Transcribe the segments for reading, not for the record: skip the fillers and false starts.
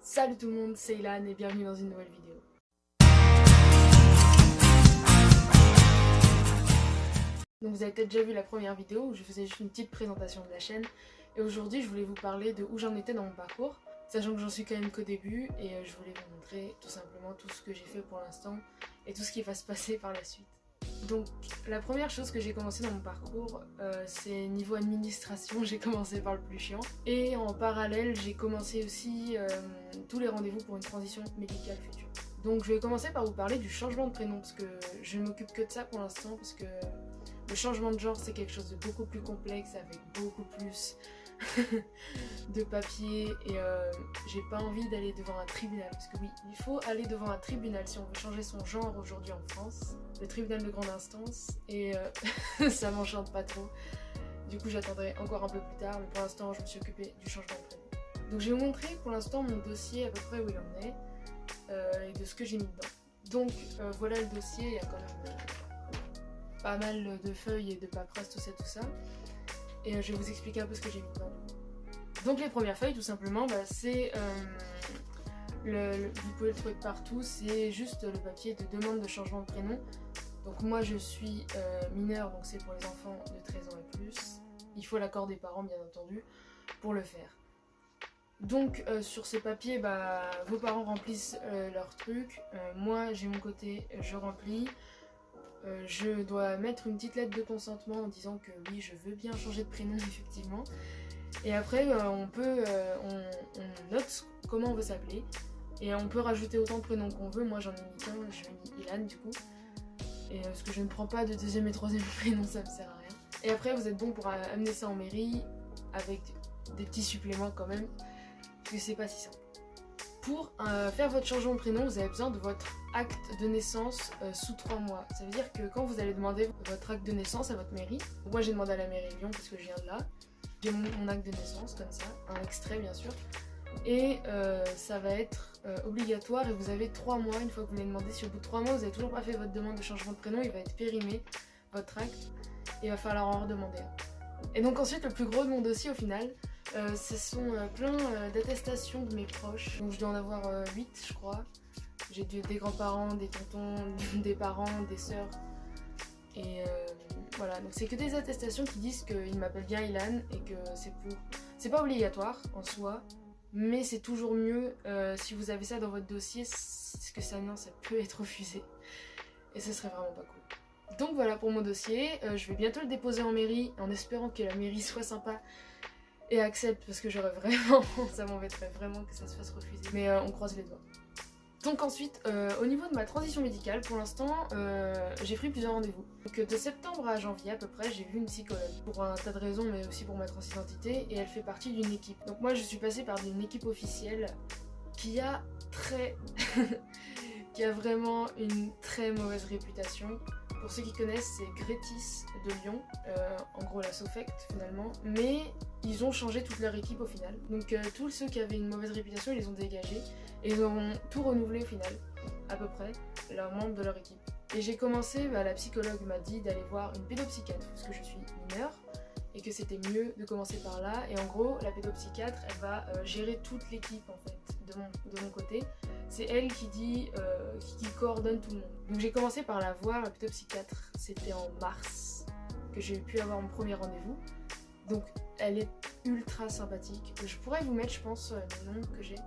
Salut tout le monde, c'est Ilan et bienvenue dans une nouvelle vidéo. Donc vous avez peut-être déjà vu la première vidéo où je faisais juste une petite présentation de la chaîne. Et aujourd'hui je voulais vous parler de où j'en étais dans mon parcours, sachant que j'en suis quand même qu'au début et je voulais vous montrer tout simplement tout ce que j'ai fait pour l'instant et tout ce qui va se passer par la suite. Donc la première chose que j'ai commencé dans mon parcours, c'est niveau administration, j'ai commencé par le plus chiant. Et en parallèle, j'ai commencé aussi tous les rendez-vous pour une transition médicale future. Donc je vais commencer par vous parler du changement de prénom, parce que je ne m'occupe que de ça pour l'instant, parce que le changement de genre c'est quelque chose de beaucoup plus complexe, avec beaucoup plus de papier, et j'ai pas envie d'aller devant un tribunal, parce que oui, il faut aller devant un tribunal si on veut changer son genre aujourd'hui en France, le tribunal de grande instance, et ça m'enchante pas trop. Du coup j'attendrai encore un peu plus tard, mais pour l'instant je me suis occupée du changement de prénom. Donc je vais vous montrer pour l'instant mon dossier à peu près où il en est, et de ce que j'ai mis dedans. Donc voilà le dossier, il y a quand même pas mal de feuilles et de paperasse, tout ça. Et je vais vous expliquer un peu ce que j'ai mis dedans. Donc les premières feuilles, tout simplement, c'est vous pouvez le trouver partout, c'est juste le papier de demande de changement de prénom. Donc moi je suis mineure, donc c'est pour les enfants de 13 ans et plus. Il faut l'accord des parents bien entendu pour le faire. Donc sur ces papiers, vos parents remplissent leurs trucs, moi j'ai mon côté, je remplis. Je dois mettre une petite lettre de consentement en disant que oui, je veux bien changer de prénom effectivement. Et après, on note comment on veut s'appeler. Et on peut rajouter autant de prénoms qu'on veut. Moi j'en ai mis qu'un, je vais mis Ilan du coup. Et parce que je ne prends pas de deuxième et troisième prénom, ça me sert à rien. Et après vous êtes bon pour amener ça en mairie avec des petits suppléments quand même, parce que c'est pas si simple. Pour faire votre changement de prénom, vous avez besoin de votre acte de naissance sous 3 mois. Ça veut dire que quand vous allez demander votre acte de naissance à votre mairie, moi j'ai demandé à la mairie Lyon parce que je viens de là, j'ai mon acte de naissance comme ça, un extrait bien sûr, et ça va être obligatoire et vous avez 3 mois, une fois que vous l'avez demandé. Si au bout de 3 mois vous n'avez toujours pas fait votre demande de changement de prénom, il va être périmé, votre acte, et il va falloir en redemander un. Et donc ensuite le plus gros de mon dossier au final, ce sont plein d'attestations de mes proches. Donc je dois en avoir 8 je crois. J'ai des grands-parents, des tontons, des parents, des sœurs. Et voilà, donc c'est que des attestations qui disent qu'ils m'appellent bien Ilan et que c'est pas obligatoire en soi, mais c'est toujours mieux si vous avez ça dans votre dossier, parce que ça peut être refusé. Et ce serait vraiment pas cool. Donc voilà pour mon dossier, je vais bientôt le déposer en mairie en espérant que la mairie soit sympa et accepte, parce que j'aurais vraiment, ça m'embêterait vraiment que ça se fasse refuser. Mais on croise les doigts. Donc ensuite, au niveau de ma transition médicale, pour l'instant, j'ai pris plusieurs rendez-vous. Donc de septembre à janvier à peu près, j'ai vu une psychologue. Pour un tas de raisons, mais aussi pour ma transidentité, et elle fait partie d'une équipe. Donc moi je suis passée par une équipe officielle qui a qui a vraiment une très mauvaise réputation. Pour ceux qui connaissent, c'est Grétis de Lyon, en gros la Sofect finalement, mais ils ont changé toute leur équipe au final. Donc tous ceux qui avaient une mauvaise réputation, ils les ont dégagés et ils ont tout renouvelé au final, à peu près, leurs membres de leur équipe. Et j'ai commencé, la psychologue m'a dit d'aller voir une pédopsychiatre, parce que je suis mineure, et que c'était mieux de commencer par là. Et en gros, la pédopsychiatre, elle va gérer toute l'équipe en fait, de mon côté. C'est elle qui coordonne tout le monde. Donc j'ai commencé par la voir, la pédopsychiatre, c'était en mars que j'ai pu avoir mon premier rendez-vous. Donc elle est ultra sympathique. Je pourrais vous mettre, je pense, le nom que j'ai.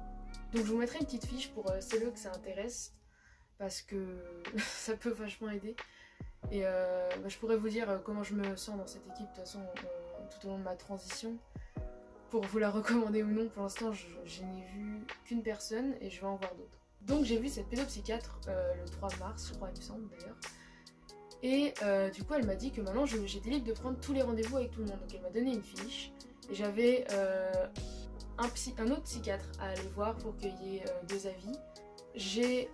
Donc je vous mettrai une petite fiche pour celles que ça intéresse, parce que ça peut vachement aider. Et je pourrais vous dire comment je me sens dans cette équipe, de toute façon, tout au long de ma transition, pour vous la recommander ou non. Pour l'instant, je n'ai vu qu'une personne et je vais en voir d'autres. Donc j'ai vu cette pédopsychiatre le 3 mars, je crois, il me semble d'ailleurs. Et du coup, elle m'a dit que maintenant, j'étais libre de prendre tous les rendez-vous avec tout le monde. Donc elle m'a donné une fiche et j'avais un autre psychiatre à aller voir pour qu'il y ait 2 avis. J'ai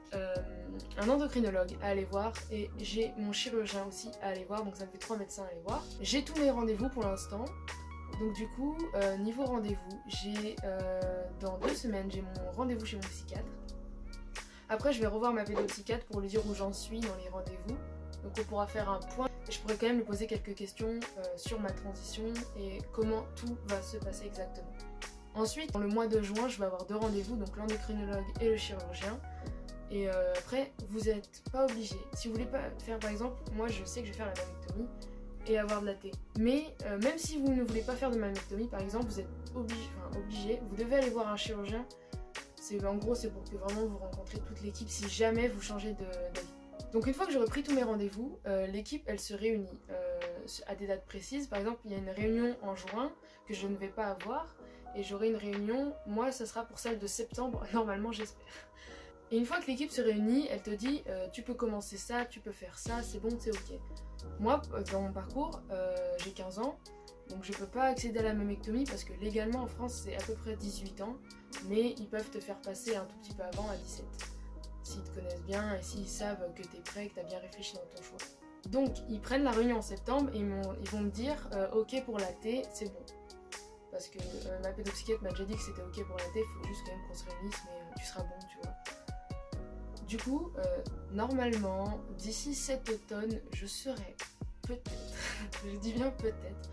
un endocrinologue à aller voir et j'ai mon chirurgien aussi à aller voir, donc ça me fait 3 médecins à aller voir. J'ai tous mes rendez-vous pour l'instant, donc du coup niveau rendez-vous, j'ai dans 2 semaines j'ai mon rendez-vous chez mon psychiatre. Après je vais revoir ma pédopsychiatre pour lui dire où j'en suis dans les rendez-vous, donc on pourra faire un point. Je pourrais quand même lui poser quelques questions sur ma transition et comment tout va se passer exactement. Ensuite, dans le mois de juin, je vais avoir 2 rendez-vous, donc l'endocrinologue et le chirurgien. Et après, vous n'êtes pas obligé. Si vous voulez pas faire, par exemple, moi je sais que je vais faire la mammectomie et avoir de la T. Mais même si vous ne voulez pas faire de mammectomie, par exemple, vous êtes obligé, vous devez aller voir un chirurgien. En gros, c'est pour que vraiment vous rencontrez toute l'équipe si jamais vous changez d'avis. Donc une fois que j'aurai pris tous mes rendez-vous, l'équipe elle se réunit à des dates précises. Par exemple, il y a une réunion en juin que je ne vais pas avoir et j'aurai une réunion, moi ça sera pour celle de septembre, normalement j'espère. Et une fois que l'équipe se réunit, elle te dit tu peux commencer ça, tu peux faire ça, c'est bon, c'est ok. Moi, dans mon parcours, j'ai 15 ans, donc je peux pas accéder à la mammectomie parce que légalement en France c'est à peu près 18 ans, mais ils peuvent te faire passer un tout petit peu avant à 17. S'ils te connaissent bien et s'ils savent que t'es prêt, que t'as bien réfléchi dans ton choix. Donc ils prennent la réunion en septembre et ils vont me dire ok pour la T, c'est bon. Parce que ma pédopsychiatre m'a déjà dit que c'était ok pour la T, il faut juste quand même qu'on se réunisse, mais tu seras bon, tu vois. Du coup, normalement, d'ici cet automne, je serai peut-être, je dis bien peut-être,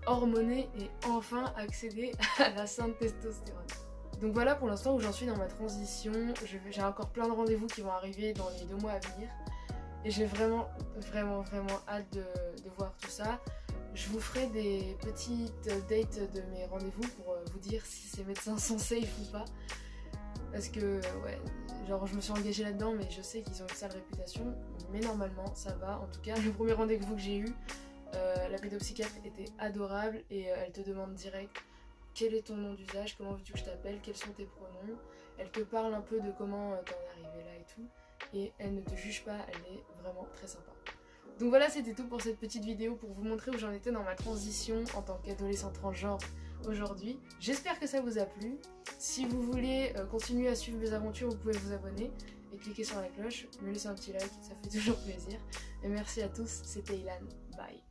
hormonée et enfin accéder à la sainte testostérone. Donc voilà pour l'instant où j'en suis dans ma transition. J'ai encore plein de rendez-vous qui vont arriver dans les 2 mois à venir. Et j'ai vraiment hâte de voir tout ça. Je vous ferai des petites dates de mes rendez-vous pour vous dire si ces médecins sont safe ou pas. Parce que, ouais, genre je me suis engagée là-dedans, mais je sais qu'ils ont une sale réputation. Mais normalement, ça va. En tout cas, le premier rendez-vous que j'ai eu, la pédopsychiatre était adorable et elle te demande direct quel est ton nom d'usage, comment veux-tu que je t'appelle, quels sont tes pronoms. Elle te parle un peu de comment t'en es arrivé là et tout. Et elle ne te juge pas, elle est vraiment très sympa. Donc voilà, c'était tout pour cette petite vidéo pour vous montrer où j'en étais dans ma transition en tant qu'adolescent transgenre aujourd'hui. J'espère que ça vous a plu. Si vous voulez continuer à suivre mes aventures, vous pouvez vous abonner et cliquer sur la cloche, me laisser un petit like, ça fait toujours plaisir. Et merci à tous, c'était Ilan, bye.